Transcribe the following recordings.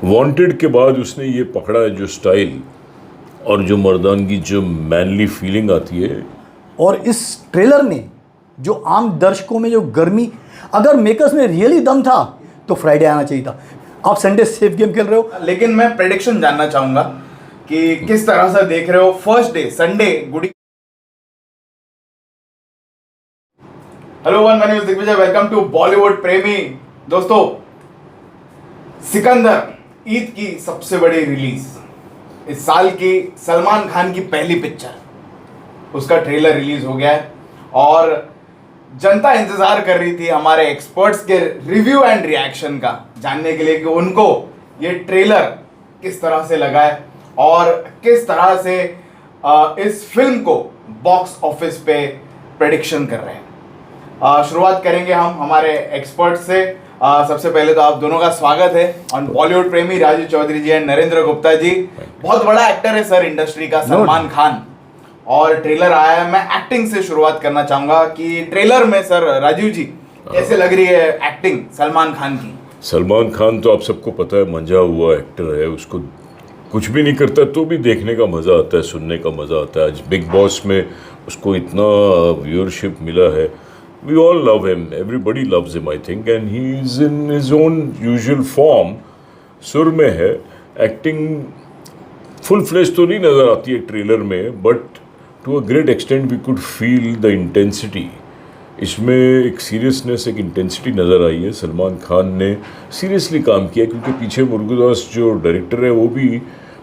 Wanted के बाद उसने ये पकड़ा है जो स्टाइल और जो मर्दानगी, जो मैनली फीलिंग आती है। और इस ट्रेलर ने जो आम दर्शकों में जो गर्मी, अगर मेकर्स में रियली दम था तो फ्राइडे आना चाहिए था। आप संडे सेफ गेम खेल रहे हो, लेकिन मैं प्रेडिक्शन जानना चाहूंगा कि किस तरह से देख रहे हो फर्स्ट डे संडे गुडी। हेलो वन, मैं दिग्विजय, वेलकम टू बॉलीवुड प्रेमी। दोस्तों, सिकंदर ईद की सबसे बड़ी रिलीज, इस साल की सलमान खान की पहली पिक्चर, उसका ट्रेलर रिलीज हो गया है और जनता इंतजार कर रही थी हमारे एक्सपर्ट्स के रिव्यू एंड रिएक्शन का, जानने के लिए कि उनको ये ट्रेलर किस तरह से लगा है और किस तरह से इस फिल्म को बॉक्स ऑफिस पे प्रेडिक्शन कर रहे हैं। शुरुआत करेंगे हम हमारे एक्सपर्ट से। सबसे पहले तो आप दोनों का स्वागत है ऑन बॉलीवुड प्रेमी, राजू चौधरी जी एंड नरेंद्र गुप्ता जी। बहुत बड़ा एक्टर है सर इंडस्ट्री का सलमान खान, और ट्रेलर आया है। मैं एक्टिंग से शुरुआत करना चाहूंगा कि ट्रेलर में सर राजीव जी कैसे लग रही है एक्टिंग सलमान खान की? सलमान खान तो आप सबको पता है मंजा हुआ एक्टर है, उसको कुछ भी नहीं करता तो भी देखने का मज़ा आता है, सुनने का मज़ा आता है। आज बिग बॉस में उसको इतना व्यूअरशिप मिला है। We all love him, everybody loves him I think, and he is in his own usual form। सुर में है, एक्टिंग फुल फ्लेश तो नहीं नज़र आती है ट्रेलर में, but to a great extent we could feel the intensity. इसमें एक सीरियसनेस, एक इंटेंसिटी नज़र आई है। सलमान खान ने सीरियसली काम किया, क्योंकि पीछे मुरुगदास जो डायरेक्टर है वो भी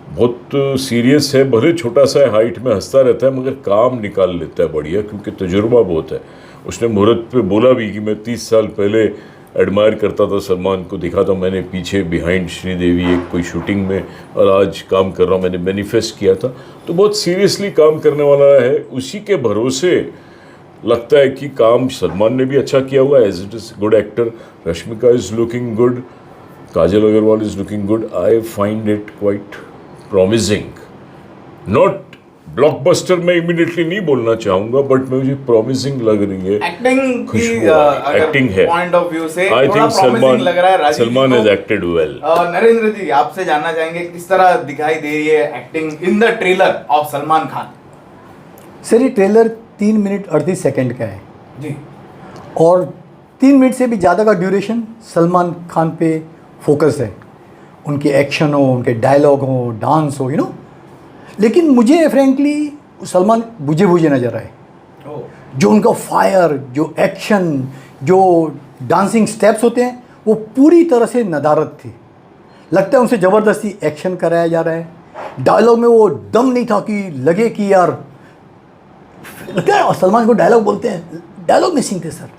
बहुत सीरियस है। भले छोटा सा है, हाइट में हंसता रहता है, मगर काम निकाल लेता है बढ़िया, क्योंकि तजुर्बा बहुत है। उसने मुहूर्त पे बोला भी कि मैं 30 साल पहले एडमायर करता था सलमान को, देखा था मैंने पीछे बिहाइंड श्रीदेवी एक कोई शूटिंग में, और आज काम कर रहा हूँ, मैंने मैनिफेस्ट किया था। तो बहुत सीरियसली काम करने वाला है। उसी के भरोसे लगता है कि काम सलमान ने भी अच्छा किया हुआ है, as it is good actor. Rashmika is looking good, Kajal Aggarwal is looking good. I find it quite promising. Not blockbuster में इमीडिएटली नहीं बोलना चाहूंगा, बट मुझे प्रॉमिसिंग लग रही है। एक्टिंग की एक्टिंग है पॉइंट ऑफ व्यू से I think Salman has acted well. Narendra ji, आपसे जानना चाहेंगे किस तरह दिखाई दे रही है acting in the trailer of Salman Khan? Sir ये ट्रेलर 3 मिनट 38 सेकंड का है जी, और 3 मिनट से भी ज़्यादा का ड्यूरेशन सलमान खान पे फोकस है। उनके एक्शन हो, उनके डायलॉग हो, डांस हो, लेकिन मुझे फ्रेंकली सलमान बुझे बुझे नज़र आए। जो उनका फायर, जो एक्शन, जो डांसिंग स्टेप्स होते हैं, वो पूरी तरह से नदारत थी। लगता है उनसे ज़बरदस्ती एक्शन कराया जा रहा है। डायलॉग में वो दम नहीं था कि लगे कि यार, लगता है सलमान को डायलॉग बोलते हैं, डायलॉग मिसिंग थे सर।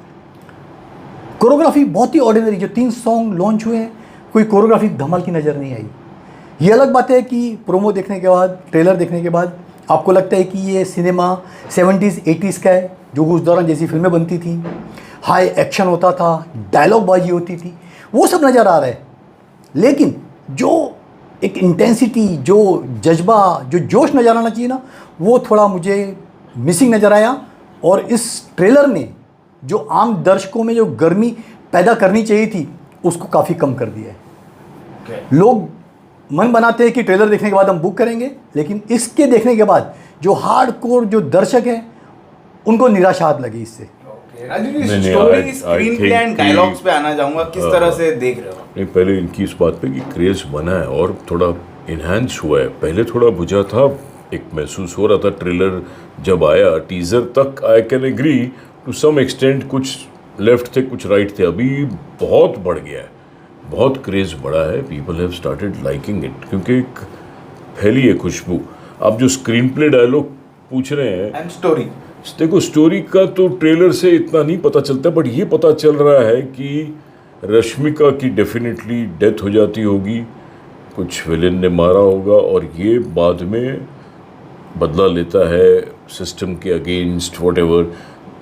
कोरियोग्राफी बहुत ही ऑर्डिनरी, जो 3 सॉन्ग लॉन्च हुए हैं, कोई कोरियोग्राफी धमाल की नज़र नहीं आई। ये अलग बात है कि प्रोमो देखने के बाद, ट्रेलर देखने के बाद आपको लगता है कि ये सिनेमा 70s 80s का है, जो उस दौरान जैसी फिल्में बनती थी, हाई एक्शन होता था, डायलॉग बाजी होती थी, वो सब नज़र आ रहा है। लेकिन जो एक इंटेंसिटी, जो जज्बा, जो जोश नज़र आना चाहिए ना, वो थोड़ा मुझे मिसिंग नज़र आया। और इस ट्रेलर ने जो आम दर्शकों में जो गर्मी पैदा करनी चाहिए थी, उसको काफ़ी कम कर दिया है। लोग मन बनाते हैं कि ट्रेलर देखने के बाद हम बुक करेंगे, लेकिन इसके देखने के बाद जो हार्डकोर जो दर्शक हैं, उनको निराशा लगी इससे। Raju ji, story, screen play and dialogues पे आना चाहूंगा, किस तरह से देख रहे हो? नहीं, पहले इनकी इस बात पे कि क्रेज बना है और थोड़ा इन्हांस हुआ है। पहले थोड़ा बुझा था, एक महसूस हो रहा था ट्रेलर जब आया, टीजर तक I can agree to some extent, कुछ लेफ्ट थे कुछ राइट थे। अभी बहुत बढ़ गया है, बहुत क्रेज़ बढ़ा है। People have started liking it, क्योंकि एक फैली है खुशबू। आप जो स्क्रीन प्ले डायलॉग पूछ रहे हैं एंड स्टोरी, देखो स्टोरी का तो ट्रेलर से इतना नहीं पता चलता, बट ये पता चल रहा है कि रश्मिका की डेफिनेटली डेथ हो जाती होगी, कुछ विलेन ने मारा होगा, और ये बाद में बदला लेता है सिस्टम के अगेंस्ट व्हाटएवर।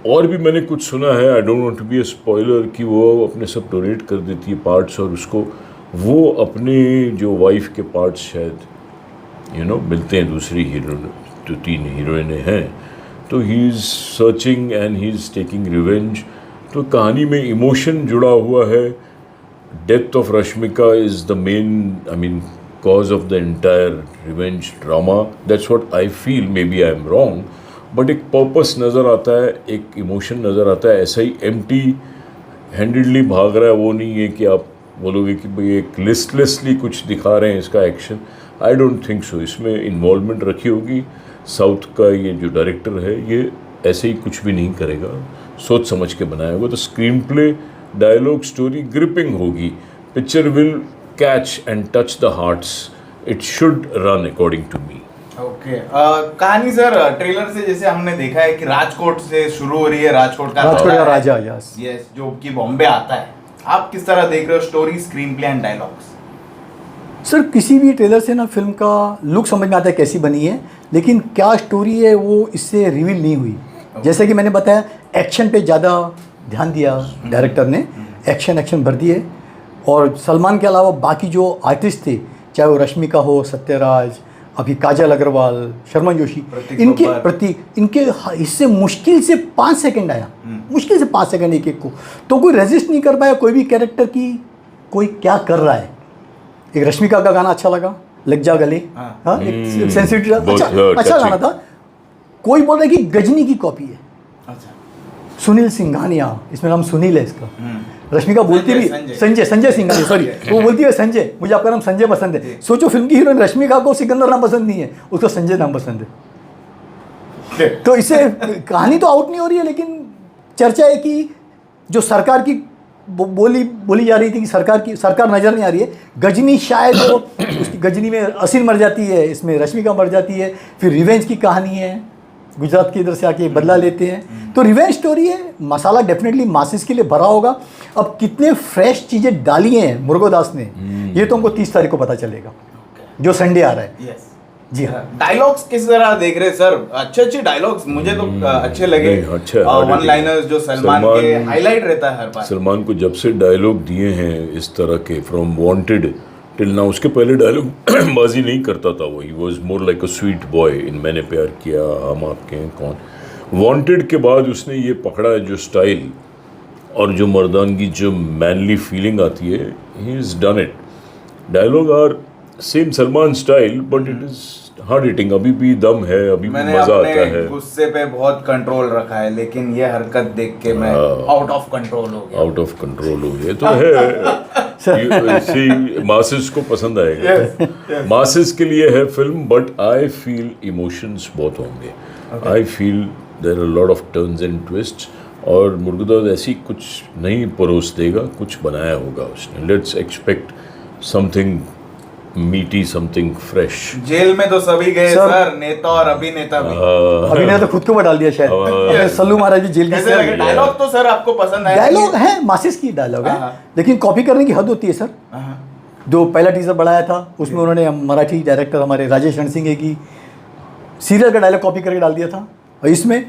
और भी मैंने कुछ सुना है, I don't want to be a spoiler, कि वो अपने सब डोनेट कर देती है पार्ट्स, और उसको वो अपने जो वाइफ के पार्ट्स शायद मिलते हैं दूसरी हीरोइन, जो 3 हीरोइनें हैं, तो he is searching and he is taking revenge. तो कहानी में इमोशन जुड़ा हुआ है, death of Rashmika is the main, I mean, cause of the entire revenge drama. That's what I feel. Maybe I am wrong, but एक purpose नज़र आता है, एक emotion नज़र आता है. ऐसा ही empty handedly भाग रहा है वो नहीं है कि आप बोलोगे कि भाई एक listlessly कुछ दिखा रहे हैं इसका action. I don't think so. इसमें इन्वॉल्वमेंट रखी होगी. साउथ का ये जो डायरेक्टर है ये ऐसे ही कुछ भी नहीं करेगा, सोच समझ के बनाया होगा. तो screen play, dialogue, story gripping होगी. Picture will catch and touch the hearts. It should run according to me. Okay, कहानी सर ट्रेलर से जैसे हमने देखा है कि राजकोट से शुरू हो रही है, राजकोट का राजा. यस, जो कि बॉम्बे आता है. आप किस तरह देख रहे हो story, screen play and dialogues? Sir किसी भी ट्रेलर से ना फिल्म का लुक समझ में आता है कैसी बनी है, लेकिन क्या स्टोरी है वो इससे रिवील नहीं हुई. जैसे कि मैंने बताया, एक्शन पे ज़्यादा ध्यान दिया डायरेक्टर ने, एक्शन भर दिए. और सलमान के अलावा बाकी जो आर्टिस्ट थे, चाहे वो रश्मिका हो, सत्यराज, अभी काजल अग्रवाल, शर्मन जोशी, इनके इससे मुश्किल से 5 सेकंड आया, मुश्किल से 5 सेकंड एक को. तो कोई रेजिस्ट नहीं कर पाया कोई भी कैरेक्टर की कोई क्या कर रहा है. एक रश्मिका का गाना अच्छा लगा, लग जा गले, हाँ, एक सेंसिटिव अच्छा गाना था. कोई बोल रहा है कि गजनी की कॉपी है. अच्छा. सुनील सिंघानिया, इसमें नाम सुनील है इसका. रश्मिका बोलती भी संजय सिंघानिया, सॉरी, वो बोलती है संजय, मुझे आपका नाम संजय पसंद है. सोचो फिल्म की हीरोइन रश्मिका को सिकंदर नाम पसंद नहीं है, उसको संजय नाम पसंद है. तो इससे कहानी तो आउट नहीं हो रही है, लेकिन चर्चा है कि जो सरकार की बोली जा रही थी कि सरकार नज़र नहीं आ रही है. गजनी शायद वो उसकी गजनी में असील मर जाती है, इसमें रश्मिका मर जाती है. फिर रिवेंज की कहानी है, गुजरात की इधर से आके बदला लेते हैं. तो रिवेंज स्टोरी है. मसाला डेफिनेटली मासिस के लिए भरा होगा. अब कितने फ्रेश चीज़ें डाली हैं मुरुगदास ने, ये तो हमको 30 तारीख को पता चलेगा, जो संडे आ रहा है. यस, जी हाँ. डायलॉग्स किस तरह देख रहे सर? अच्छे डायलॉग्स मुझे तो अच्छे लगे. वन लाइनर्स जो सलमान के हाईलाइट रहता है हर बार. सलमान को जब से डायलॉग दिए हैं इस तरह के, फ्रॉम वांटेड टिल नाउ, उसके पहले डायलॉग बाजी नहीं करता था वो. He was more like a sweet boy in मैंने प्यार किया, हम आपके हैं कौन. वांटेड के बाद उसने ये पकड़ा है जो स्टाइल और जो मर्दानगी, जो मैनली फीलिंग आती है, he is done it. Dialogue are same Salman style, but it is hard hitting. अभी भी दम है, अभी भी मजा आता है. गुस्से पे बहुत कंट्रोल रखा है, लेकिन ये हरकत देख के मैं आउट ऑफ कंट्रोल हो गया. आउट ऑफ कंट्रोल हो गया तो है. मासेस को पसंद आएगा. मासेस के लिए है film, but I feel emotions बहुत होंगे. I feel there are lot of turns and twist. और मुर्गदास ऐसी कुछ नहीं परोस देगा, कुछ बनाया होगा उसने. लेट्स एक्सपेक्ट समथिंग मीटी, समथिंग फ्रेश. जेल में तो सभी गए सर, नेता और अभिनेता भी. अभिनेता तो खुद को डाल दिया शायद. सल्लू महाराज जी जेल की. डायलॉग तो सर आपको पसंद आया? डायलॉग है, मासिस की डायलॉग है, लेकिन कॉपी करने की हद होती है सर. जो पहला टीजर बढ़ाया था उसमें उन्होंने मराठी डायरेक्टर हमारे राजेश रणसिंह की सीरियल का डायलॉग कॉपी करके डाल दिया था. और इसमें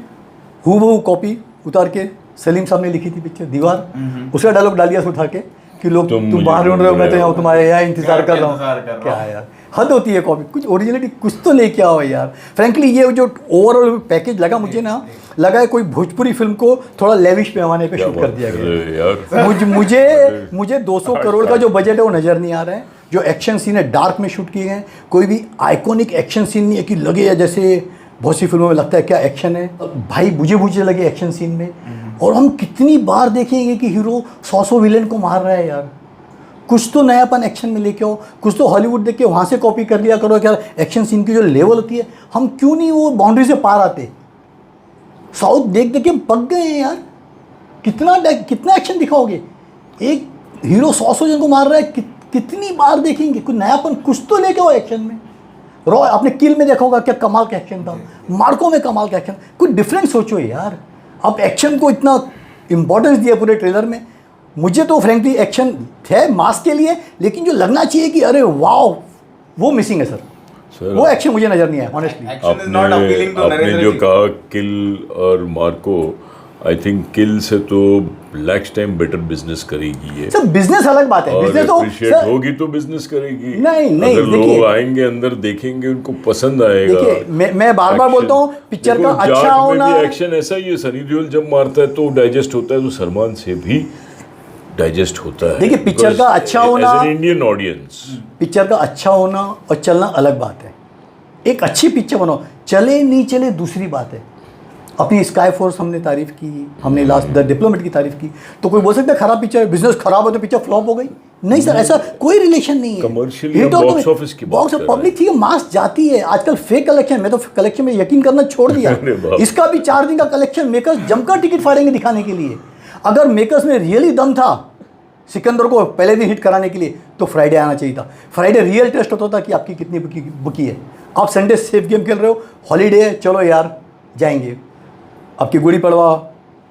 हूबहू कॉपी उतार के सलीम साहब ने लिखी थी पिक्चर दीवार, उसका डायलॉग डाल दिया उठा के कि लोग तुम बाहर ढूंढ रहे हो, मैं तो यहाँ तुम्हारे यहाँ इंतजार कर रहा हूँ. क्या है यार, हद होती है. कॉपी कुछ ओरिजिनलिटी कुछ तो लेके आओ यार. फ्रैंकली ये जो ओवरऑल पैकेज लगा मुझे ना, लगा है कोई भोजपुरी फिल्म को थोड़ा लेविश पैमाने पे शूट कर दिया गया. मुझे 200 करोड़ का जो बजट है वो नज़र नहीं आ रहा है. जो एक्शन सीन है डार्क में शूट किए हैं, कोई भी आइकॉनिक एक्शन सीन नहीं है कि लगे जैसे बहुत सी फिल्मों में लगता है क्या एक्शन है. भाई बुझे लगे एक्शन सीन में. और हम कितनी बार देखेंगे कि हीरो 100 विलेन को मार रहा है यार. कुछ तो नयापन एक्शन में लेके आओ. कुछ तो हॉलीवुड देख के वहाँ से कॉपी कर लिया करो. क्या एक्शन सीन की जो लेवल होती है, हम क्यों नहीं वो बाउंड्री से पार आते. साउथ देख के पक गए हैं यार. कितना एक्शन दिखाओगे. एक हीरो 100 जन को मार रहा है, कितनी बार देखेंगे. कुछ नयापन कुछ तो लेके आओ एक्शन में. रॉय आपने किल में देखा होगा क्या कमाल का एक्शन था. मार्को में कमाल का एक्शन. कुछ डिफरेंट सोचो यार. अब एक्शन को इतना इम्पोर्टेंस दिया पूरे ट्रेलर में. मुझे तो फ्रेंकली एक्शन है मास के लिए, लेकिन जो लगना चाहिए कि अरे वाओ, वो मिसिंग है सर. वो एक्शन मुझे नजर नहीं आया ऑनेस्टली. आपने जो कहा किल और मार्को, आई थिंक किल से तो नेक्स्ट टाइम बेटर बिजनेस करेगी ये. सर बिजनेस अलग बात है. बिजनेस तो अप्रिशिएट होगी तो बिजनेस करेगी. नहीं अगर लोग आएंगे अंदर देखेंगे उनको पसंद आएगा. देखिए मैं बार बोलता हूँ पिक्चर का अच्छा होना. एक्शन ऐसा ही है. सनी देओल जब मारता है तो डाइजेस्ट होता है, तो सलमान से भी डाइजेस्ट होता है। देखिए, पिक्चर का अच्छा होना, as an Indian audience, picture का अच्छा होना और चलना अलग बात है। एक अच्छी पिक्चर बनाओ, चले नहीं चले दूसरी बात है। अपनी स्काई फोर्स हमने तारीफ की, हमने लास्ट द डिप्लोमेट की तारीफ की, तो कोई बोल सकता है खराब पिक्चर है, बिजनेस खराब हो तो पिक्चर फ्लॉप हो गई? नहीं सर, ऐसा कोई रिलेशन नहीं है। Commercially हम box office की बात बॉक्स कर रहे पब्लिक ठीक है, मास जाती है आजकल। फेक कलेक्शन, मैं तो कलेक्शन में यकीन करना छोड़ दिया। अरे बाप। इसका भी 4 दिन का कलेक्शन, मेकर्स जमकर टिकट फाड़ेंगे दिखाने के लिए। अगर मेकर्स में रियली दम था सिकंदर को पहले दिन हिट कराने के लिए, तो फ्राइडे आना चाहिए था। फ्राइडे रियल टेस्ट होता था कि आपकी कितनी बुकी है। आप संडे सेफ गेम खेल रहे हो, हॉलीडे है, चलो यार जाएंगे। आपकी गुड़ी पड़वा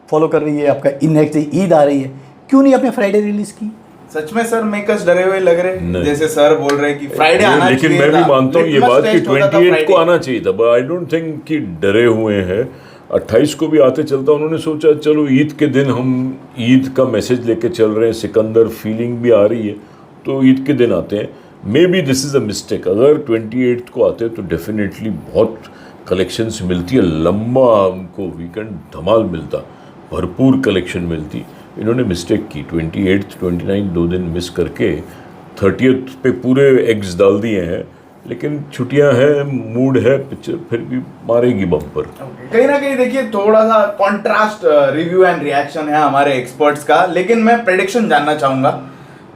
फॉलो कर रही है, आपका नेक्स्ट ईद आ रही है, क्यों नहीं आपने फ्राइडे रिलीज की? सच में सर मेकर्स डरे हुए लग रहे, नहीं। जैसे सर बोल रहे कि फ्राइडे आना लेकिन चाहिए मैं भी था। मानता हूँ ये Litmus बात कि test होता था 28 को Friday। आना चाहिए था, बट आई डोंट थिंक कि डरे हुए हैं। 28 को भी आते चलता, उन्होंने सोचा चलो ईद के दिन हम ईद का मैसेज लेके चल रहे हैं, सिकंदर फीलिंग भी आ रही है, तो ईद के दिन आते हैं। May be this is a mistake. अगर 28 को आते तो डेफिनेटली बहुत कलेक्शंस मिलती है, लंबा उनको वीकेंड धमाल मिलता, भरपूर कलेक्शन मिलती। इन्होंने मिस्टेक की, 28 29 2 दिन मिस करके 30th पे पूरे एग्स डाल दिए हैं। लेकिन छुट्टियां हैं, मूड है, पिक्चर फिर भी मारेगी बम्पर। कहीं ना कहीं देखिए थोड़ा सा कॉन्ट्रास्ट रिव्यू एंड रिएक्शन है हमारे एक्सपर्ट्स का, लेकिन मैं प्रेडिक्शन जानना चाहूंगा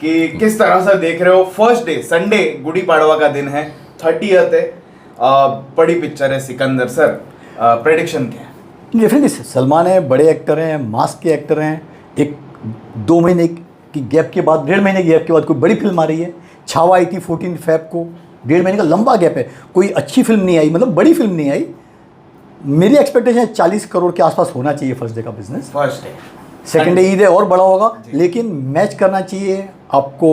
कि किस तरह से देख रहे हो। First day Sunday, Gudi Padwa का दिन है, 30th है, बड़ी पिक्चर है सिकंदर। सर प्रेडिक्शन क्या है? डेफिनेटली सलमान है, बड़े एक्टर हैं, मास के एक्टर हैं। एक 2 महीने की गैप के बाद, 1.5 महीने की गैप के बाद कोई बड़ी फिल्म आ रही है। छावा आई थी 14 फेब को, 1.5 महीने का लंबा गैप है, कोई अच्छी फिल्म नहीं आई, मतलब बड़ी फिल्म नहीं आई। मेरी एक्सपेक्टेशन है 40 करोड़ के आसपास होना चाहिए फर्स्ट डे का business. First day, second day Eid है और बड़ा होगा, लेकिन मैच करना चाहिए आपको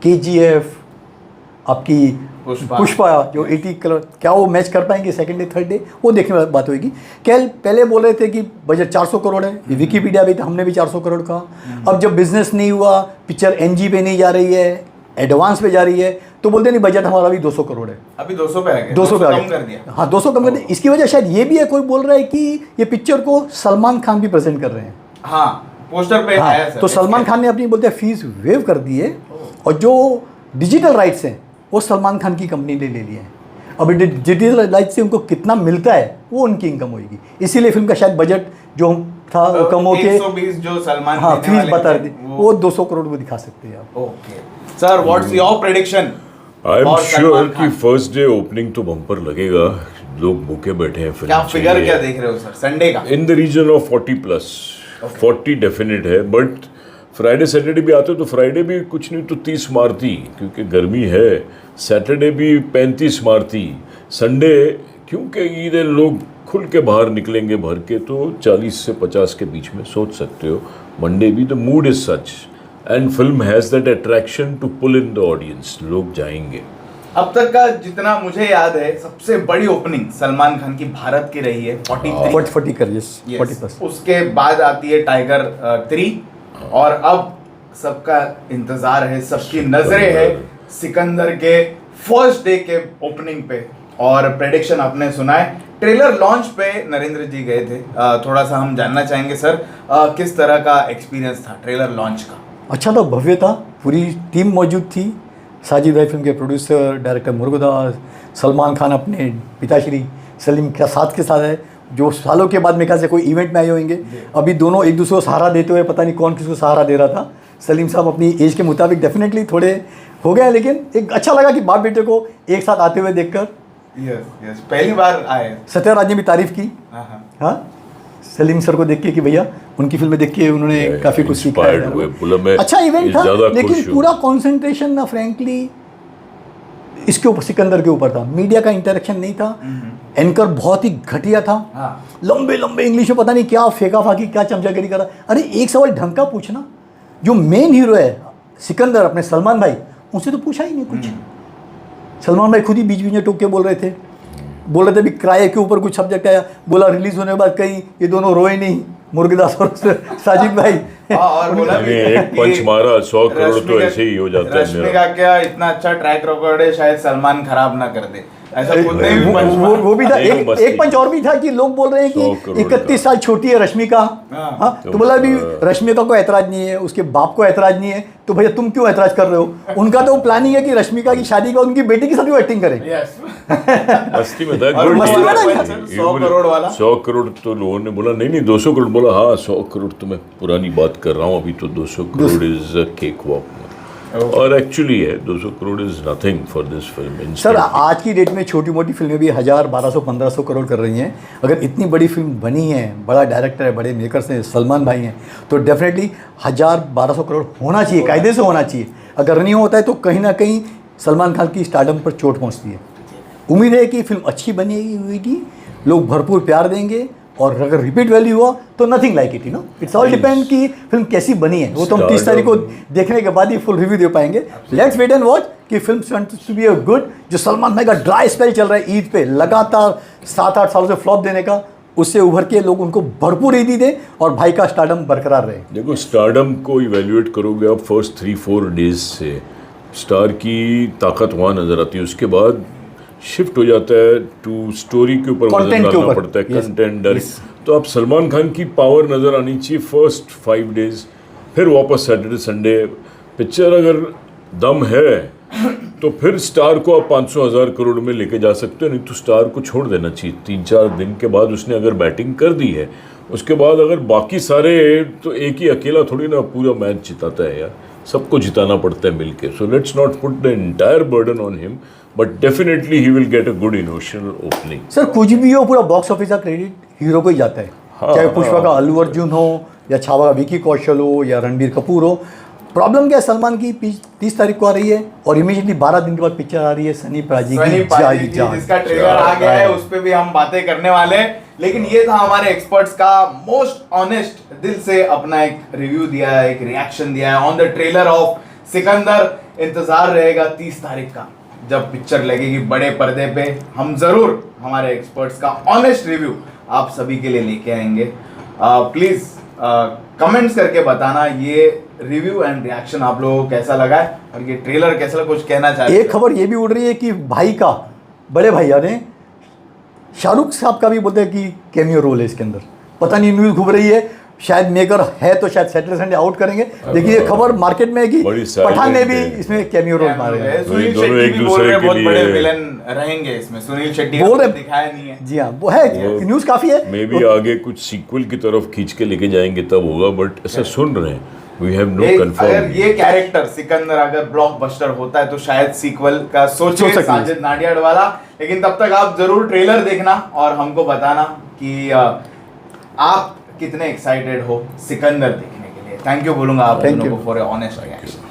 KGF, आपकी पुष्पा जो 80 करोड़, क्या वो मैच कर पाएंगे सेकंड डे थर्ड डे? वो देखने वाली बात होगी। कल पहले बोल रहे थे कि बजट 400 करोड़ है, ये विकीपीडिया भी था, हमने भी 400 करोड़ कहा। अब जब बिजनेस नहीं हुआ, पिक्चर NG पे नहीं जा रही है, एडवांस पे जा रही है, तो बोलते नहीं बजट हमारा अभी 200 करोड़ है। अभी 200 पे आ गया, 200 पे आ कम कर गया, दिया। हाँ 200 कम कर दिया। इसकी वजह शायद ये भी है, कोई बोल रहा है कि ये पिक्चर को सलमान खान भी प्रेजेंट कर रहे हैं। हाँ, पोस्टर पे हाँ, आया सर। तो सलमान खान ने अपनी बोलते हैं फीस वेव कर दी है, और जो डिजिटल राइट्स हैं वो सलमान खान की कंपनी ने ले लिए हैं। अब डिजिटल राइट्स से उनको कितना मिलता है वो उनकी इनकम होगी, इसीलिए फिल्म का शायद बजट जो था वो कम होके 120 जो सलमान हाँ देने फीस वाले बता थे, दी, वो 200 करोड़ को दिखा सकते हैं आप। Okay sir, what's your prediction? I am sure कि फर्स्ट डे ओपनिंग तो बम्पर लगेगा, लोग भूखे बैठे हैं फिल्म क्या फिगर चाहिए। क्या देख रहे हो सर संडे का? In the region of 40+, 40 definite है। बट फ्राइडे सैटरडे भी आते तो फ्राइडे भी कुछ नहीं तो 30 मारती, क्योंकि गर्मी है। सैटरडे भी 35 मारती। संडे क्योंकि ईद है, लोग खुल के बाहर निकलेंगे भर के, तो 40 से 50 के बीच में सोच सकते हो। मंडे भी the mood is such and film has that attraction to pull in the audience, लोग जाएंगे। अब तक का जितना मुझे याद है सबसे बड़ी ओपनिंग सलमान खान की भारत की रही है 43। 40 कर, यस, Yes. 40+। उसके बाद आती है टाइगर 3, और अब सबका इंतजार है, सबकी नजरें है सिकंदर के फर्स्ट डे के ओपनिंग पे। और प्रेडिक्शन आपने सुना है, ट्रेलर लॉन्च पे नरेंद्र जी गए थे, थोड़ा सा हम जानना चाहेंगे सर किस तरह का एक्सपीरियंस था ट्रेलर लॉन्च का? अच्छा था, भव्य था, पूरी टीम मौजूद थी। साजिद भाई फिल्म के प्रोड्यूसर, डायरेक्टर मुर्गदास, सलमान खान अपने पिताश्री सलीम के साथ है, जो सालों के बाद मेरे ख्याल से कोई इवेंट में आए होंगे। अभी दोनों एक दूसरे को सहारा देते हुए, पता नहीं कौन किसको सहारा दे रहा था। सलीम साहब अपनी एज के मुताबिक डेफिनेटली थोड़े हो गए, लेकिन एक अच्छा लगा कि बाप बेटे को एक साथ आते हुए देखकर। यस, पहली बार आए। सत्यराज ने भी तारीफ की, हाँ सलीम सर को देख के कि भैया उनकी फिल्में देख के उन्होंने काफ़ी कुछ सीखा Inspired हुए, बोला मैं अच्छा इवेंट था, ज़्यादा लेकिन खुश हूँ। पूरा कंसंट्रेशन ना फ्रैंकली इसके ऊपर, सिकंदर के ऊपर था। मीडिया का इंटरेक्शन नहीं था, एंकर बहुत ही घटिया था। हाँ। लंबे लंबे इंग्लिश में पता नहीं क्या फेंका फाकी, क्या चमचागिरी करा। अरे एक सवाल ढंग का पूछना, जो मेन हीरो है सिकंदर अपने सलमान भाई, उनसे तो पूछा ही नहीं कुछ। सलमान भाई खुद ही बीच बीच में टोक के बोल रहे थे भी किराए के ऊपर कुछ सब्जेक्ट आया, बोला रिलीज होने के बाद कहीं ये दोनों रोए नहीं, मुर्गदास और साजिद भाई। और बोला मैंने एक पंच मारा 100 करोड़ तो ऐसे ही हो जाता है रश्मि मेरा। का क्या इतना अच्छा ट्रैक रिकॉर्ड है, शायद सलमान खराब ना कर दे, ऐसा खुद ने भी पंच मारा। वो भी था। नहीं, वो एक मस्ती। एक पंच और भी था कि लोग बोल रहे हैं 100 कि करोड़ 31 साल छोटी है रश्मिका। हाँ। हाँ, तो बोला अभी रश्मिका को ऐतराज नहीं है, उसके बाप को ऐतराज नहीं है, तो भैया तुम क्यों ऐतराज कर रहे हो? उनका तो प्लानिंग है कि रश्मिका की शादी का उनकी बेटी के साथ वो एक्टिंग करे। यस मस्ती में था, और good मस्ती deal में है। ना, 100 करोड़ वाला। 100 करोड़ तो लोगों ने बोला नहीं 200 करोड़ बोला, हाँ 100 करोड़ तो मैं पुरानी बात कर रहा हूँ, अभी तो 200 करोड़ इज केक वॉक। और एक्चुअली है 200 crore is nothing for this film. Sir आज की डेट में छोटी मोटी फिल्में भी 1000, 1200, 1500 करोड़ कर रही हैं। अगर इतनी बड़ी फिल्म बनी है, बड़ा डायरेक्टर है, बड़े मेकर्स हैं, सलमान भाई हैं, तो डेफिनेटली 1000, 1200 करोड़ होना चाहिए, कायदे से होना चाहिए। अगर नहीं होता है तो कहीं ना कहीं सलमान खान की स्टारडम पर चोट पहुंचती है। उम्मीद है कि फिल्म अच्छी बनेगी, लोग भरपूर प्यार देंगे, और अगर रिपीट वैल्यू हुआ तो nothing like it, you know, it's all depend कि फिल्म कैसी बनी है। वो तो हम 30 तारीख को देखने के बाद ही फुल रिव्यू दे पाएंगे। लेट्स वेट एंड वॉच कि film to be a good. जो सलमान भाई का ड्राई स्पेल चल रहा है ईद पे, लगातार 7-8 सालों से फ्लॉप देने का, उससे उभर के लोग उनको भरपूर ईदी दें और भाई का स्टारडम बरकरार रहे। देखो स्टारडम को इवेल्युएट करोगे आप फर्स्ट 3-4 डेज से, स्टार की ताकत वहाँ नजर आती है, उसके बाद शिफ्ट हो जाता है टू स्टोरी के ऊपर वजन Content के डालना ऊपर। पड़ता है, Yes. कंटेंट। Yes. तो आप सलमान खान की पावर नज़र आनी चाहिए फर्स्ट 5 डेज, फिर वापस सैटरडे संडे। पिक्चर अगर दम है तो फिर स्टार को आप 500,000 करोड़ में लेके जा सकते हो, नहीं तो स्टार को छोड़ देना चाहिए। 3-4 दिन के बाद उसने अगर बैटिंग कर दी है, उसके बाद अगर बाकी सारे, तो एक ही अकेला थोड़ी ना पूरा मैच जिताता है यार, सबको जिताना पड़ता है मिलके। So let's not put the entire burden on him, but definitely he will get a good emotional opening. Sir कुछ भी हो, पूरा बॉक्स ऑफिस का क्रेडिट हीरो को ही जाता है। चाहे पुष्पा का अल्लू अर्जुन हो, या छावा का विकी कौशल हो, या रणबीर कपूर हो। प्रॉब्लम क्या है, सलमान की 30 तारीख को आ रही है और इमीडिएटली 12 दिन के बाद पिक्चर आ रही है सनी पाजी सनी की पाजी जाई की, जान। जिसका ट्रेलर आ गया है, उस पे भी हम बातें करने वाले हैं। लेकिन ये था हमारे एक्सपर्ट्स का मोस्ट ऑनेस्ट, दिल से अपना एक रिव्यू दिया है, एक रिएक्शन दिया है on the trailer of Sikandar. इंतजार रहेगा 30 तारीख का, जब पिक्चर लगेगी बड़े पर्दे पे। हम जरूर हमारे एक्सपर्ट्स का ऑनेस्ट रिव्यू आप सभी के लिए लेके आएंगे। प्लीज कमेंट्स करके बताना ये रिव्यू एंड रिएक्शन आप लोगों को कैसा लगा है, और ये ट्रेलर कैसा लगा, कुछ कहना चाहते हैं? एक खबर ये भी उड़ रही है कि भाई का, बड़े भाई यानी शाहरुख साहब का भी बोलते हैं कि कैमियो रोल है इसके अंदर। पता नहीं, न्यूज़ घूम रही है, शायद मेकर है तो शायद सैटरडे संडे आउट करेंगे, लेकिन ये खबर मार्केट में है कि बड़ी पठान ने भी silent है। इसमें कैमियो रोल मारे हैं। सुनील दोनों शेट्टी एक भी बोल दूसरे रहे के बहुत बड़े लिए- विलन रहेंगे इसमें। सुनील शेट्टी बोल का रहे- दिखाया नहीं है। जी हाँ, वो है, न्यूज़ काफ़ी है। मे बी आगे कुछ सीक्वल की तरफ खींच के लेके जाएंगे तब होगा, बट ऐसा सुन रहे हैं, वी हैव नो अगर कंफर्म। ये कैरेक्टर सिकंदर अगर ब्लॉकबस्टर होता है तो शायद सीक्वल का सोचे सोच सकते हैं। साजिद नाडियाड वाला। लेकिन तब तक आप जरूर ट्रेलर देखना और हमको बताना कि आप कितने एक्साइटेड हो सिकंदर देखने के लिए। थैंक यू बोलूंगा आप Thank दोनों you. को फॉर ए ऑनेस्ट रिएक्शन।